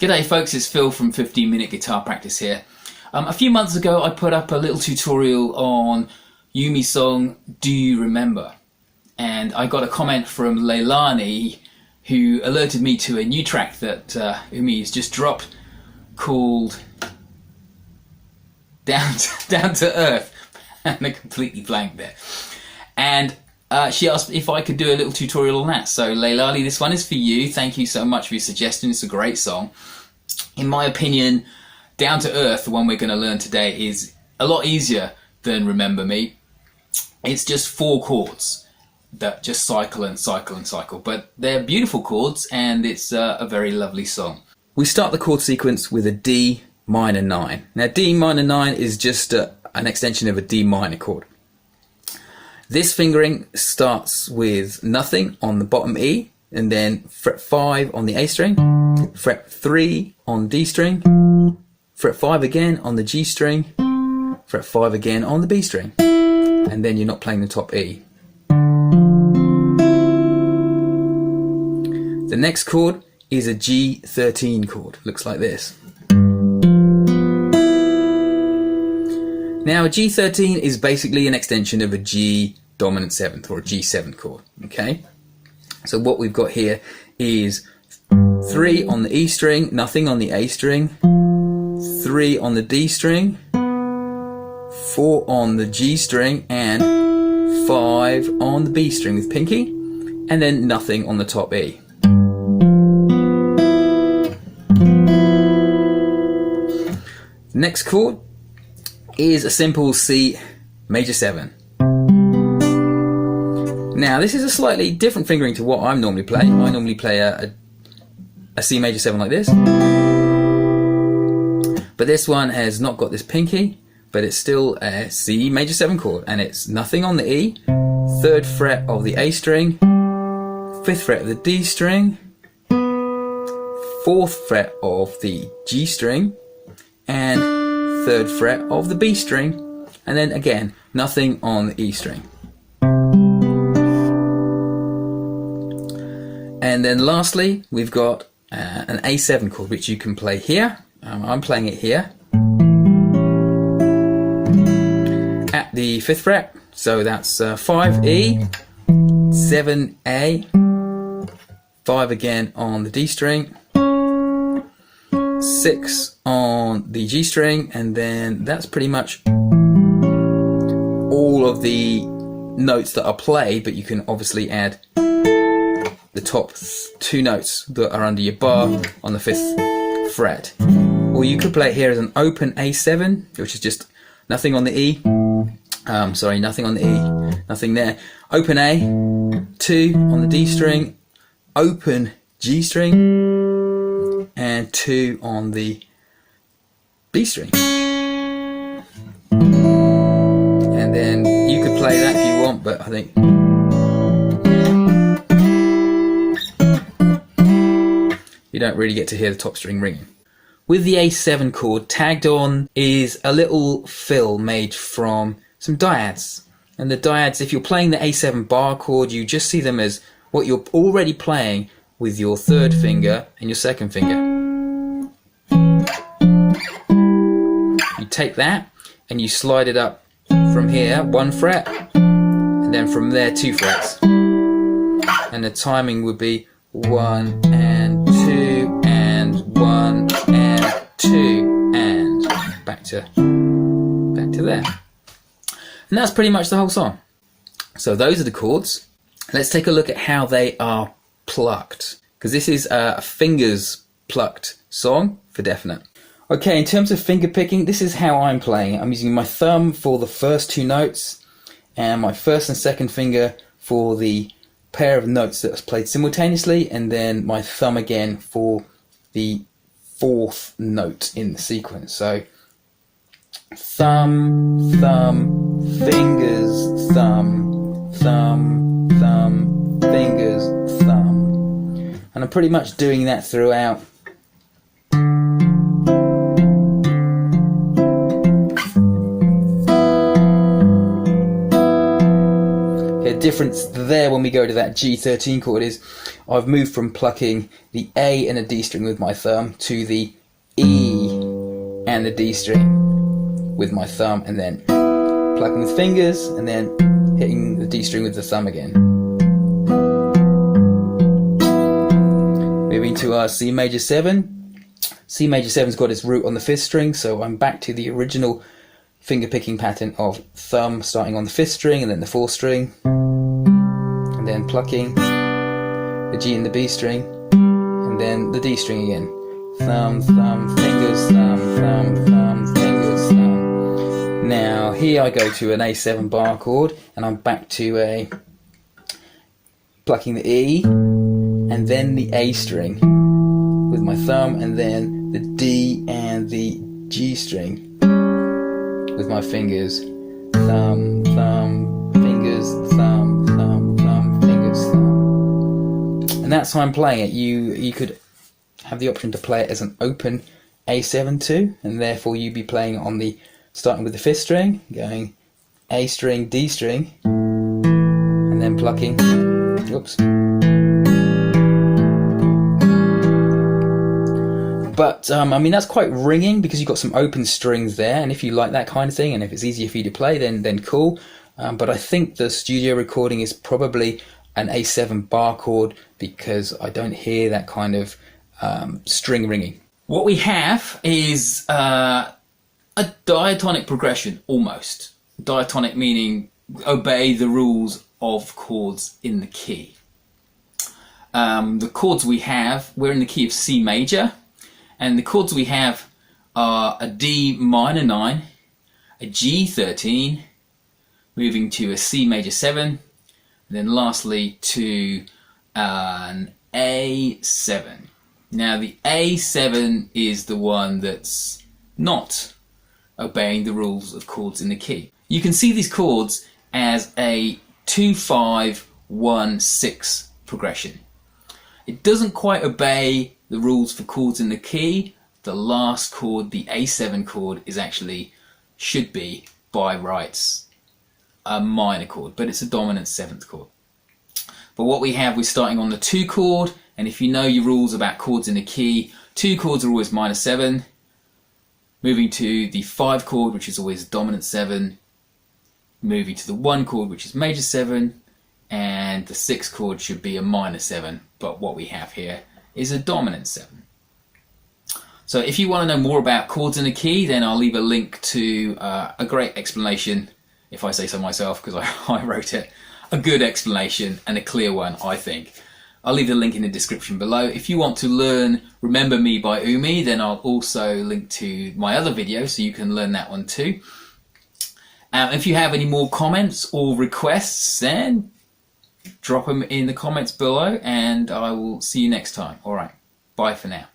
G'day folks, it's Phil from 15 Minute Guitar Practice here. A few months ago I put up a little tutorial on UMI song Do You Remember? And I got a comment from Leilani who alerted me to a new track that UMI has just dropped called Down to Earth. And I completely blanked there. And she asked if I could do a little tutorial on that. So Leilani, this one is for you. Thank you so much for your suggestion. It's a great song. In my opinion, Down to Earth, the one we're going to learn today, is a lot easier than Remember Me. It's just 4 chords that just cycle and cycle and cycle. But they're beautiful chords and it's a very lovely song. We start the chord sequence with a D minor 9. Now D minor 9 is just an extension of a D minor chord. This fingering starts with nothing on the bottom E, and then fret 5 on the A string, fret 3 on D string, fret 5 again on the G string, fret 5 again on the B string, and then you're not playing the top E. The next chord is a G13 chord, looks like this. Now a G13 is basically an extension of a G dominant 7th or a G7 chord, okay? So what we've got here is 3 on the E string, nothing on the A string, 3 on the D string, 4 on the G string, and 5 on the B string with pinky, and then nothing on the top E. The next chord is a simple C major 7. Now this is a slightly different fingering to what I'm normally playing. I normally play a C major 7 like this. But this one has not got this pinky, but it's still a C major 7 chord, and it's nothing on the E, 3rd fret of the A string, 5th fret of the D string, 4th fret of the G string, and 3rd fret of the B string, and then again nothing on the E string. And then lastly we've got an A7 chord, which you can play here. I'm playing it here at the 5th fret, so that's 5E, 7A, 5 again on the D string, 6 on the G string, and then that's pretty much all of the notes that are played, but you can obviously add the top 2 notes that are under your bar on the 5th fret. Or you could play it here as an open A7, which is just nothing on the E, nothing on the E, nothing there, open A, 2 on the D string, open G string, and 2 on the B string. And then you could play that if you want, but I think you don't really get to hear the top string ringing. With the A7 chord, tagged on is a little fill made from some dyads. And the dyads, if you're playing the A7 bar chord, you just see them as what you're already playing with your 3rd finger and your 2nd finger. You take that and you slide it up from here 1 fret, and then from there 2 frets. And the timing would be 1 and 2 and 1 and 2 and back to there. And that's pretty much the whole song. So those are the chords. Let's take a look at how they are plucked, because this is a fingers plucked song for definite. Okay, in terms of finger picking, this is how I'm playing. I'm using my thumb for the first 2 notes and my 1st and 2nd finger for the pair of notes that was played simultaneously, and then my thumb again for the 4th note in the sequence. So thumb, thumb, fingers, thumb, thumb, thumb, fingers, thumb. And I'm pretty much doing that throughout. a difference there when we go to that G13 chord is I've moved from plucking the A and a D string with my thumb to the E and the D string with my thumb, and then plucking with fingers and then hitting the D string with the thumb again. Moving to our C major 7. C major 7's got its root on the 5th string, so I'm back to the original finger picking pattern of thumb starting on the 5th string and then the 4th string, and then plucking the G and the B string, and then the D string again. Thumb, thumb, fingers, thumb, thumb, thumb, fingers, thumb. Now here I go to an A7 bar chord, and I'm back to a plucking the E and then the A string with my thumb, and then the D and the G string with my fingers. Thumb, thumb, fingers, thumb, thumb, thumb, fingers, thumb. And that's how I'm playing it. You could have the option to play it as an open A7 too, and therefore you'd be playing on the, starting with the 5th string, going A string, D string, and then plucking, oops. But I mean, that's quite ringing because you've got some open strings there, and if you like that kind of thing and if it's easier for you to play, then cool. But I think the studio recording is probably an A7 bar chord because I don't hear that kind of string ringing. What we have is a diatonic progression, almost. Diatonic meaning obey the rules of chords in the key. The chords we have, we're in the key of C major. And the chords we have are a D minor 9, a G13, moving to a C major 7, and then lastly to an A7. Now the A7 is the one that's not obeying the rules of chords in the key. You can see these chords as a 2-5-1-6 progression. It doesn't quite obey the rules for chords in the key. The last chord, the A7 chord, is actually, should be, by rights, a minor chord, but it's a dominant 7th chord. But what we have, we're starting on the 2 chord, and if you know your rules about chords in the key, 2 chords are always minor 7, moving to the 5 chord, which is always dominant 7, moving to the 1 chord, which is major 7, and the 6th chord should be a minor 7, but what we have here is a dominant 7. So if you want to know more about chords in the key, then I'll leave a link to a great explanation, if I say so myself, because I wrote it, a good explanation and a clear one, I think. I'll leave the link in the description below. If you want to learn Remember Me by UMI, then I'll also link to my other video so you can learn that one too. If you have any more comments or requests, then drop them in the comments below, and I will see you next time. Alright, bye for now.